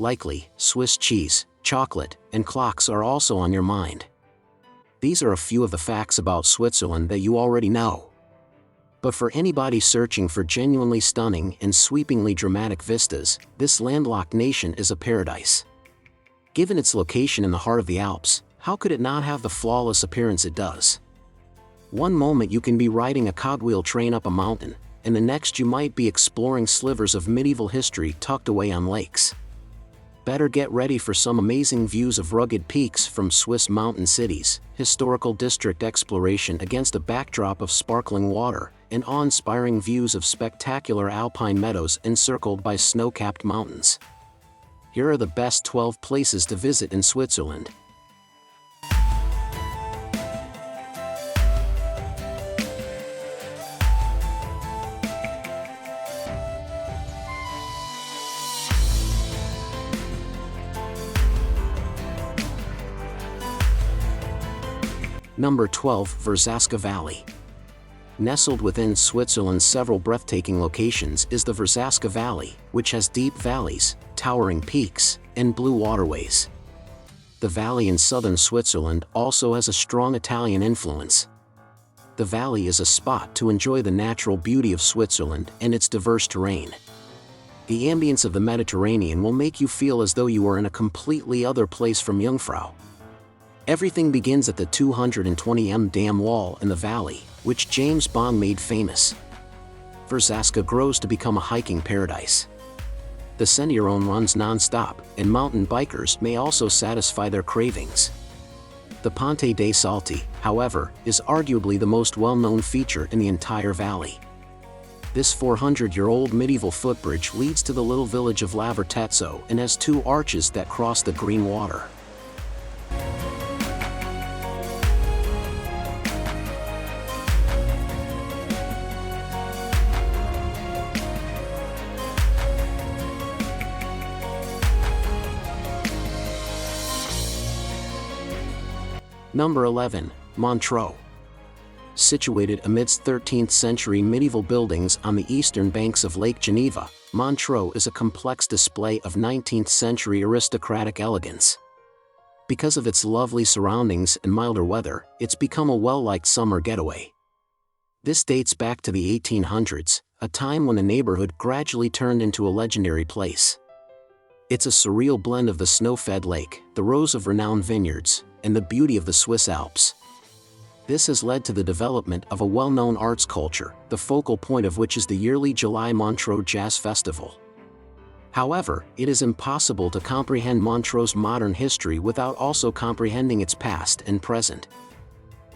Likely, Swiss cheese, chocolate, and clocks are also on your mind. These are a few of the facts about Switzerland that you already know. But for anybody searching for genuinely stunning and sweepingly dramatic vistas, this landlocked nation is a paradise. Given its location in the heart of the Alps, how could it not have the flawless appearance it does? One moment you can be riding a cogwheel train up a mountain, and the next you might be exploring slivers of medieval history tucked away on lakes. Better get ready for some amazing views of rugged peaks from Swiss mountain cities, historical district exploration against a backdrop of sparkling water, and awe-inspiring views of spectacular alpine meadows encircled by snow-capped mountains. Here are the best 12 places to visit in Switzerland. Number 12. Verzasca Valley. Nestled within Switzerland's several breathtaking locations is the Verzasca Valley, which has deep valleys, towering peaks, and blue waterways. The valley in southern Switzerland also has a strong Italian influence. The valley is a spot to enjoy the natural beauty of Switzerland and its diverse terrain. The ambience of the Mediterranean will make you feel as though you are in a completely other place from Jungfrau. Everything begins at the 220 dam wall in the valley, which James Bond made famous. Verzasca grows to become a hiking paradise. The Sentiero runs non-stop, and mountain bikers may also satisfy their cravings. The Ponte dei Salti, however, is arguably the most well-known feature in the entire valley. This 400-year-old medieval footbridge leads to the little village of Lavertezzo and has two arches that cross the green water. Number 11. Montreux. Situated amidst 13th-century medieval buildings on the eastern banks of Lake Geneva, Montreux is a complex display of 19th-century aristocratic elegance. Because of its lovely surroundings and milder weather, it's become a well-liked summer getaway. This dates back to the 1800s, a time when the neighborhood gradually turned into a legendary place. It's a surreal blend of the snow-fed lake, the rows of renowned vineyards, and the beauty of the Swiss Alps. This has led to the development of a well-known arts culture, the focal point of which is the yearly July Montreux Jazz Festival. However, it is impossible to comprehend Montreux's modern history without also comprehending its past and present.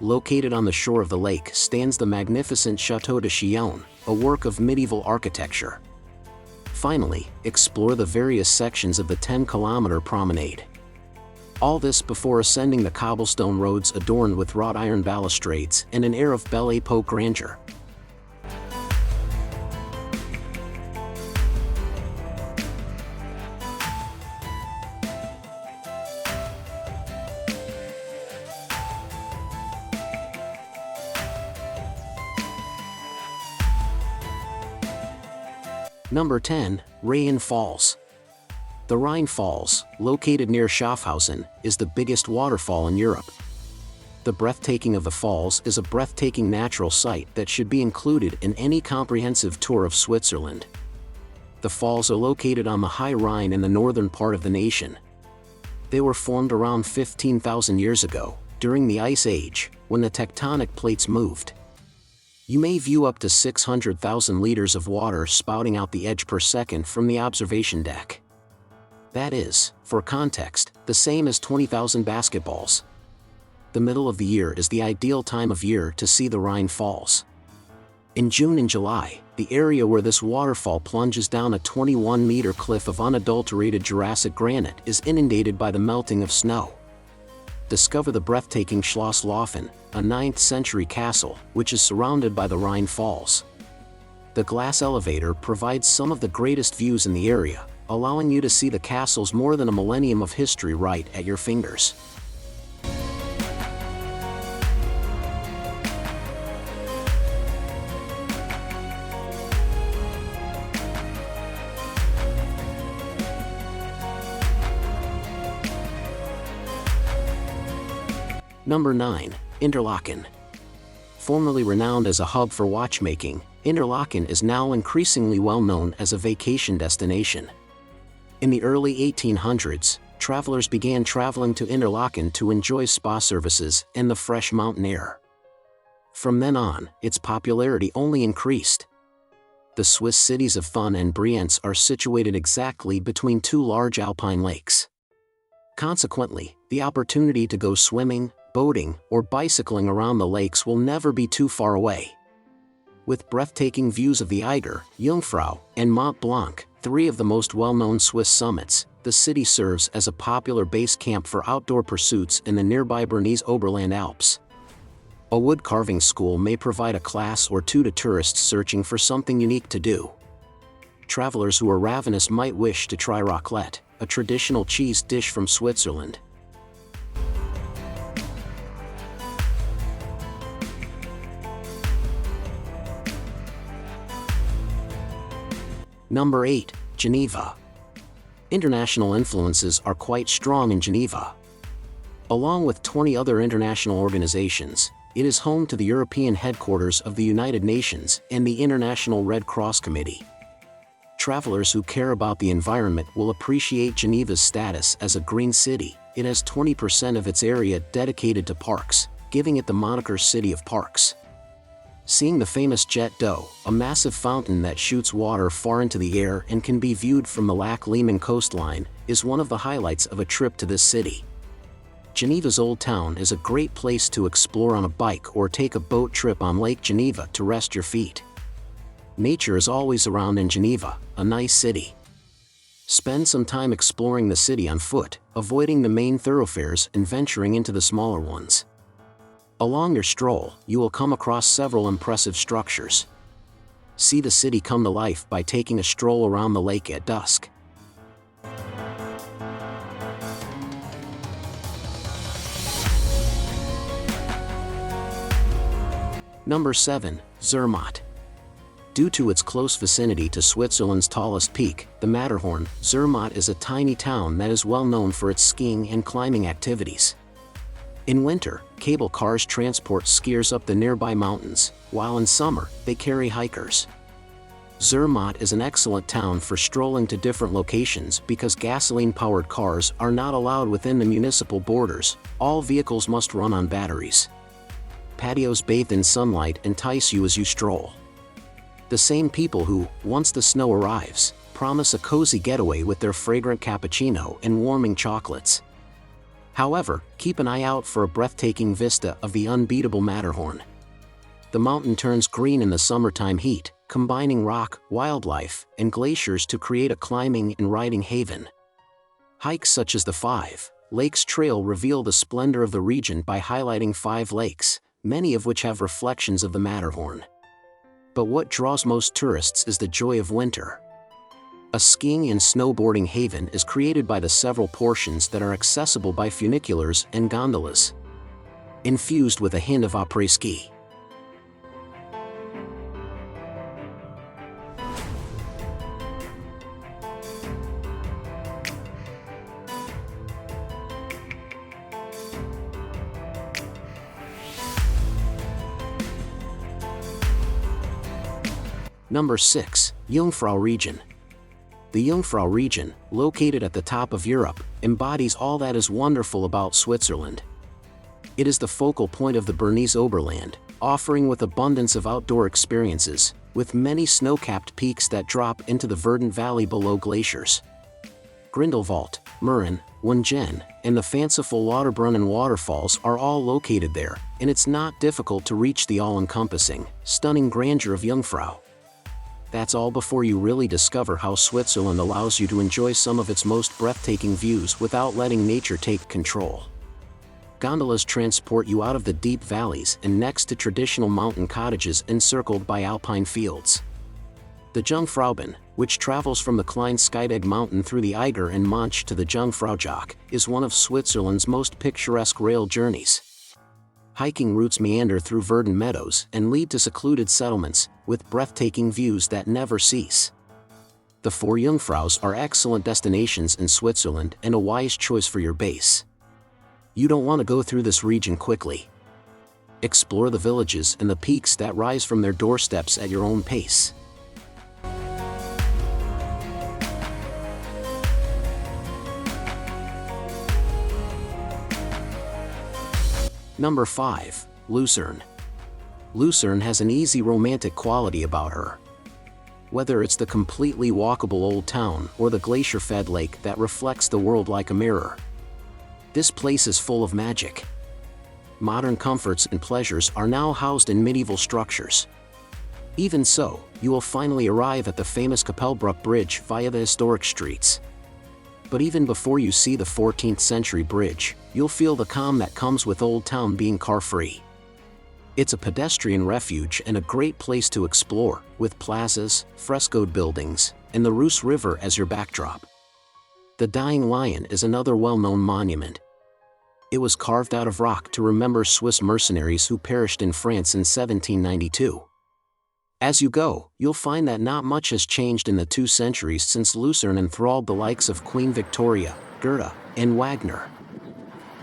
Located on the shore of the lake stands the magnificent Château de Chillon, a work of medieval architecture. Finally, explore the various sections of the 10-kilometer promenade. All this before ascending the cobblestone roads adorned with wrought iron balustrades and an air of Belle Époque grandeur. Number 10. Rhine Falls. The Rhine Falls, located near Schaffhausen, is the biggest waterfall in Europe. The breathtaking of the falls is a breathtaking natural sight that should be included in any comprehensive tour of Switzerland. The falls are located on the High Rhine in the northern part of the nation. They were formed around 15,000 years ago, during the Ice Age, when the tectonic plates moved. You may view up to 600,000 liters of water spouting out the edge per second from the observation deck. That is, for context, the same as 20,000 basketballs. The middle of the year is the ideal time of year to see the Rhine Falls. In June and July, the area where this waterfall plunges down a 21-meter cliff of unadulterated Jurassic granite is inundated by the melting of snow. Discover the breathtaking Schloss Laufen, a 9th-century castle, which is surrounded by the Rhine Falls. The glass elevator provides some of the greatest views in the area, allowing you to see the castle's more than a millennium of history right at your fingers. Number 9. Interlaken. Formerly renowned as a hub for watchmaking, Interlaken is now increasingly well known as a vacation destination. In the early 1800s, travelers began traveling to Interlaken to enjoy spa services and the fresh mountain air. From then on, its popularity only increased. The Swiss cities of Thun and Brienz are situated exactly between two large alpine lakes. Consequently, the opportunity to go swimming, boating, or bicycling around the lakes will never be too far away. With breathtaking views of the Eiger, Jungfrau, and Mont Blanc, three of the most well-known Swiss summits, the city serves as a popular base camp for outdoor pursuits in the nearby Bernese Oberland Alps. A wood carving school may provide a class or two to tourists searching for something unique to do. Travelers who are ravenous might wish to try raclette, a traditional cheese dish from Switzerland. Number 8. Geneva. International influences are quite strong in Geneva. Along with 20 other international organizations, it is home to the European headquarters of the United Nations and the International Red Cross Committee. Travelers who care about the environment will appreciate Geneva's status as a green city. It has 20% of its area dedicated to parks, giving it the moniker City of Parks. Seeing the famous Jet d'eau, a massive fountain that shoots water far into the air and can be viewed from the Lac Léman coastline, is one of the highlights of a trip to this city. Geneva's Old Town is a great place to explore on a bike or take a boat trip on Lake Geneva to rest your feet. Nature is always around in Geneva, a nice city. Spend some time exploring the city on foot, avoiding the main thoroughfares and venturing into the smaller ones. Along your stroll, you will come across several impressive structures. See the city come to life by taking a stroll around the lake at dusk. Number 7. Zermatt. Due to its close vicinity to Switzerland's tallest peak, the Matterhorn, Zermatt is a tiny town that is well known for its skiing and climbing activities. In winter, cable cars transport skiers up the nearby mountains, while in summer, they carry hikers. Zermatt is an excellent town for strolling to different locations because gasoline-powered cars are not allowed within the municipal borders. All vehicles must run on batteries. Patios bathed in sunlight entice you as you stroll. The same people who, once the snow arrives, promise a cozy getaway with their fragrant cappuccino and warming chocolates. However, keep an eye out for a breathtaking vista of the unbeatable Matterhorn. The mountain turns green in the summertime heat, combining rock, wildlife, and glaciers to create a climbing and riding haven. Hikes such as the 5 Lakes Trail reveal the splendor of the region by highlighting 5 lakes, many of which have reflections of the Matterhorn. But what draws most tourists is the joy of winter. A skiing and snowboarding haven is created by the several portions that are accessible by funiculars and gondolas. Infused with a hint of après-ski. Number 6. Jungfrau region. The Jungfrau region, located at the top of Europe, embodies all that is wonderful about Switzerland. It is the focal point of the Bernese Oberland, offering with abundance of outdoor experiences, with many snow-capped peaks that drop into the verdant valley below glaciers. Grindelwald, Mürren, Wungen, and the fanciful Lauterbrunnen waterfalls are all located there, and it's not difficult to reach the all-encompassing, stunning grandeur of Jungfrau. That's all before you really discover how Switzerland allows you to enjoy some of its most breathtaking views without letting nature take control. Gondolas transport you out of the deep valleys and next to traditional mountain cottages encircled by alpine fields. The Jungfraubahn, which travels from the Klein Skydeg mountain through the Eiger and Montreux to the Jungfraujoch, is one of Switzerland's most picturesque rail journeys. Hiking routes meander through verdant meadows and lead to secluded settlements, with breathtaking views that never cease. The 4 Jungfraus are excellent destinations in Switzerland and a wise choice for your base. You don't want to go through this region quickly. Explore the villages and the peaks that rise from their doorsteps at your own pace. Number 5. Lucerne. Lucerne has an easy romantic quality about her. Whether it's the completely walkable old town or the glacier-fed lake that reflects the world like a mirror, this place is full of magic. Modern comforts and pleasures are now housed in medieval structures. Even so, you will finally arrive at the famous Kapellbruck Bridge via the historic streets. But even before you see the 14th century bridge, you'll feel the calm that comes with Old Town being car-free. It's a pedestrian refuge and a great place to explore, with plazas, frescoed buildings, and the Reuss River as your backdrop. The Dying Lion is another well-known monument. It was carved out of rock to remember Swiss mercenaries who perished in France in 1792. As you go, you'll find that not much has changed in the 2 centuries since Lucerne enthralled the likes of Queen Victoria, Goethe, and Wagner.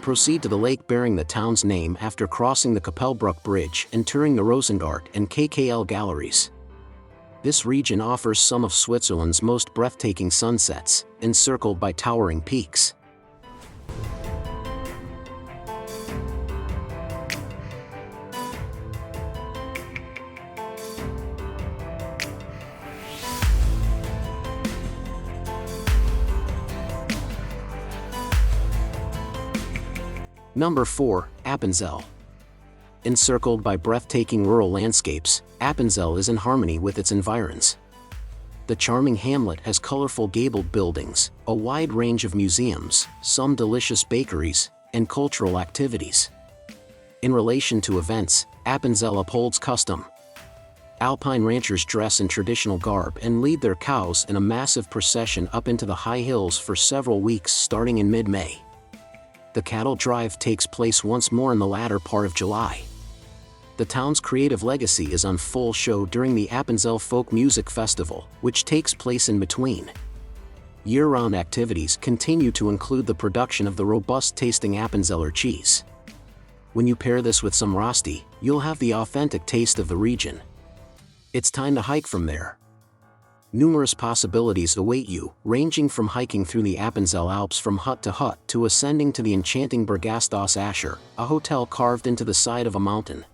Proceed to the lake bearing the town's name after crossing the Kapellbruck Bridge and touring the Rosengart and KKL galleries. This region offers some of Switzerland's most breathtaking sunsets, encircled by towering peaks. Number 4. Appenzell. Encircled by breathtaking rural landscapes, Appenzell is in harmony with its environs. The charming hamlet has colorful gabled buildings, a wide range of museums, some delicious bakeries, and cultural activities. In relation to events, Appenzell upholds custom. Alpine ranchers dress in traditional garb and lead their cows in a massive procession up into the high hills for several weeks starting in mid-May. The cattle drive takes place once more in the latter part of July. The town's creative legacy is on full show during the Appenzell Folk Music Festival, which takes place in between. Year-round activities continue to include the production of the robust-tasting Appenzeller cheese. When you pair this with some Rösti, you'll have the authentic taste of the region. It's time to hike from there. Numerous possibilities await you, ranging from hiking through the Appenzell Alps from hut to ascending to the enchanting Bergasthaus Ascher, a hotel carved into the side of a mountain.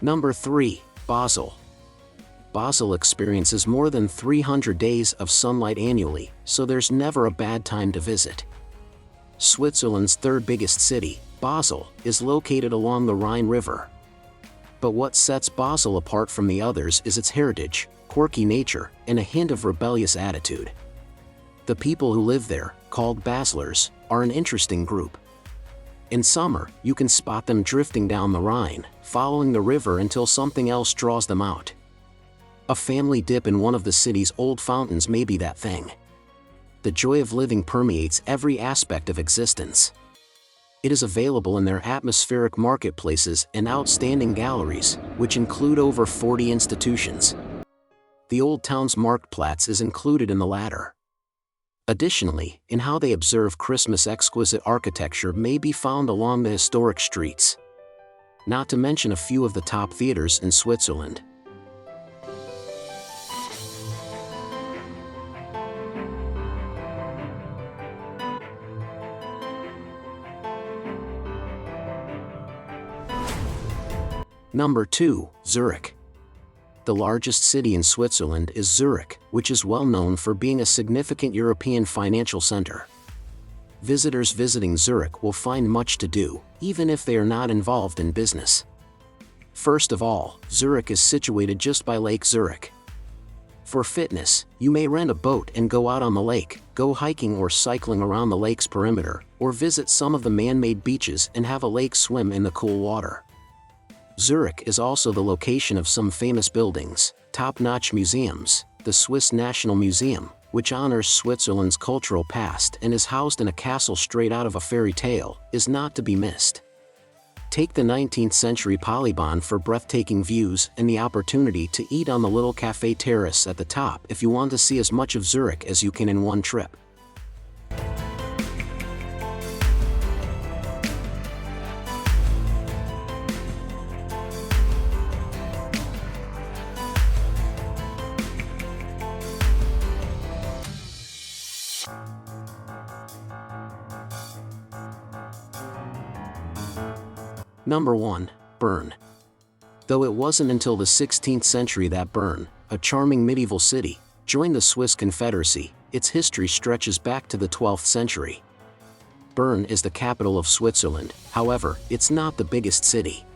Number 3. Basel. Basel experiences more than 300 days of sunlight annually, so there's never a bad time to visit. Switzerland's third biggest city, Basel, is located along the Rhine River. But what sets Basel apart from the others is its heritage, quirky nature, and a hint of rebellious attitude. The people who live there, called Baslers, are an interesting group. In summer, you can spot them drifting down the Rhine, following the river until something else draws them out. A family dip in one of the city's old fountains may be that thing. The joy of living permeates every aspect of existence. It is available in their atmospheric marketplaces and outstanding galleries, which include over 40 institutions. The Old Town's Marktplatz is included in the latter. Additionally, in how they observe Christmas, exquisite architecture may be found along the historic streets. Not to mention a few of the top theaters in Switzerland. Number 2. Zurich. The largest city in Switzerland is Zurich, which is well known for being a significant European financial center. Visitors visiting Zurich will find much to do, even if they are not involved in business. First of all, Zurich is situated just by Lake Zurich. For fitness, you may rent a boat and go out on the lake, go hiking or cycling around the lake's perimeter, or visit some of the man-made beaches and have a lake swim in the cool water. Zurich is also the location of some famous buildings, top-notch museums, the Swiss National Museum, which honors Switzerland's cultural past and is housed in a castle straight out of a fairy tale, is not to be missed. Take the 19th century Polybahn for breathtaking views and the opportunity to eat on the little cafe terrace at the top if you want to see as much of Zurich as you can in one trip. Number 1. Bern. Though it wasn't until the 16th century that Bern, a charming medieval city, joined the Swiss Confederacy, its history stretches back to the 12th century. Bern is the capital of Switzerland, however, it's not the biggest city.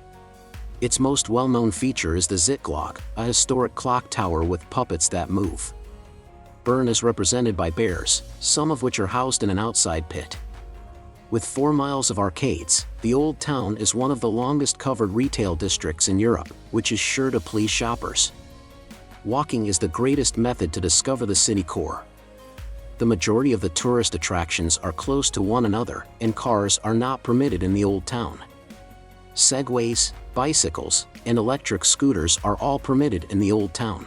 Its most well-known feature is the Zittglock, a historic clock tower with puppets that move. Bern is represented by bears, some of which are housed in an outside pit. With 4 miles of arcades, the Old Town is one of the longest covered retail districts in Europe, which is sure to please shoppers. Walking is the greatest method to discover the city core. The majority of the tourist attractions are close to one another, and cars are not permitted in the Old Town. Segways, bicycles, and electric scooters are all permitted in the Old Town.